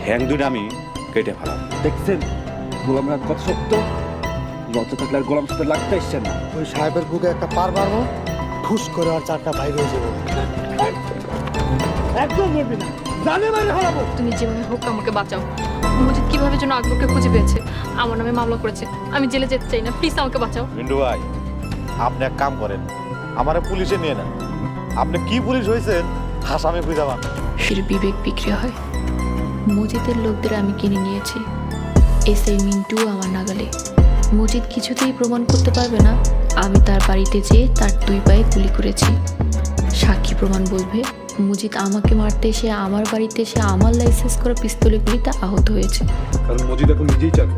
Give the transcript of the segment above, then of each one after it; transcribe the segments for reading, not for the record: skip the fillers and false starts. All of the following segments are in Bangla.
ঠ্যাং দুটো আমি কেটে ফেলাম। দেখছেন গোলাম রাত কত শক্ত, লজ্জা থাকলে আর গোলাম সাথে লাগতে আসছেন না। ওই সাহেবের বুকে একটা পার মারবো, ঠুস করে আর চারটা বাইরে হয়ে যাবো। একদম বলবি না, জানে বাইরে হারাবো। তুমি যেভাবে হোক আমাকে বাঁচাও। মজিদ কিভাবে যেন আকবরকে খুঁজে পেয়েছে, আমার নামে মামলা করেছে। আমি জেলে যেতে চাই না, প্লিজ আমাকে বাঁচাও। মিন্টু ভাই, আপনি এক কাম করেন, আমারে পুলিশে নিয়ে নেন। আপনি কি পুলিশ হয়েছেন আসামি খুঁজে পান। ফির বিবেক বিক্রি হয়। মজিদের লোকদের আমি কিনে নিয়েছি, এসআই মিন্টু আমার নাগালে। মজিদ কিছুতেই প্রমাণ করতে পারবে না আমি তার বাড়িতে যেয়ে তার 2 পায়ে গুলি করেছি। সাক্ষী প্রমাণ বলবে মজিদ আমাকে মারতে এসে আমার বাড়িতে এসে আমার লাইসেন্স করা পিস্তলে গুলিতে আহত হয়েছে। কারণ মজিদ এখন নিজেই চান।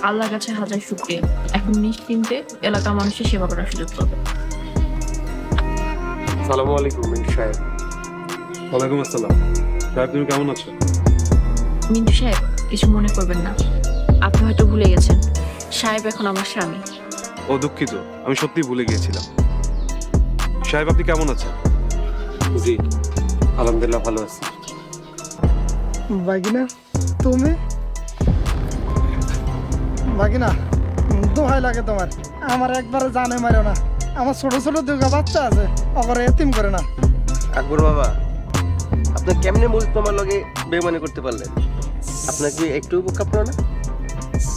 আল্লাহর কাছে হাজার শুকরিয়া, এখন নিশ্চিন্তে এলাকার মানুষের সেবা করার সুযোগ পাবে। আসসালামু আলাইকুম মিন্টু সাহেব। ওয়ালাইকুম আসসালাম। সাহেব তুমি কেমন আছো? মিন্টু সাহেব, কিছু মনে করবেন না, আপনি হয়তো ভুলে গেছেন সাহেব এখন আমার স্বামী। ও দুঃখিত, আমি সত্যিই ভুলে গিয়েছিলাম। সাহেব আপনি কেমন আছেন? জি আলহামদুলিল্লাহ ভালো আছি। বাগিনা তুমি, বাগিনা দোহাই লাগে তোমার, আমার একবারে জানে মারো না। আমার ছোট ছোট 2 বাচ্চা আছে, আবার এতিম করে না। আকবর বাবা, আপনি কেমনে মজিদ তোমার লগে বেমানি করতে পারলেন? আপনার কি একটু কাপ না?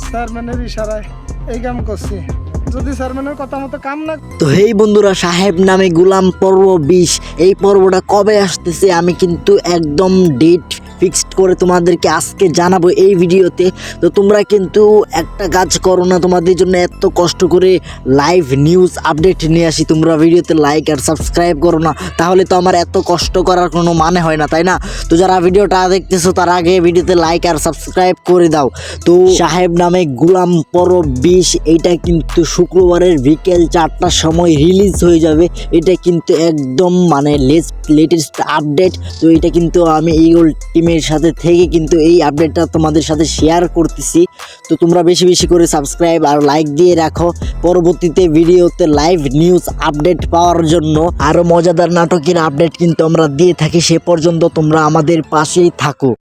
চেয়ারম্যানের ইশারায় এই কাম করছি, যদি চেয়ারম্যানের কথা মতো কাম না। তো হেই বন্ধুরা, সাহেব নামে গোলাম পর্ব 20 এই পর্বটা কবে আসতেছে আমি কিন্তু একদম ডেট ফিক্সড করে তোমাদেরকে আজকে জানাবো এই ভিডিওতে। তো তোমরা কিন্তু একটা কাজ করো না, তোমাদের জন্য এত কষ্ট করে লাইভ নিউজ আপডেট নিয়ে আসি, তোমরা ভিডিওতে লাইক আর সাবস্ক্রাইব করো না, তাহলে তো আমার এত কষ্ট করার কোনো মানে হয় না, তাই না? তো যারা ভিডিওটা দেখতেছো তার আগে ভিডিওতে লাইক আর সাবস্ক্রাইব করে দাও। তো সাহেব নামে গোলাম পর্ব 20 এইটা কিন্তু শুক্রবারের বিকেল 4টার সময় রিলিজ হয়ে যাবে। এটা কিন্তু একদম মানে লেটেস্ট আপডেট। তো এটা কিন্তু আমি ইগল টিমের সাথে থেকে কিন্তু এই আপডেটটা তোমাদের সাথে শেয়ার করতেছি। তো তোমরা বেশি বেশি করে সাবস্ক্রাইব আর লাইক দিয়ে রাখো পরবর্তীতে ভিডিওতে লাইভ নিউজ আপডেট পাওয়ার জন্য। আরো মজাদার নাটকের আপডেট কিন্তু আমরা দিয়ে থাকি, সে পর্যন্ত তোমরা আমাদের পাশেই থাকো।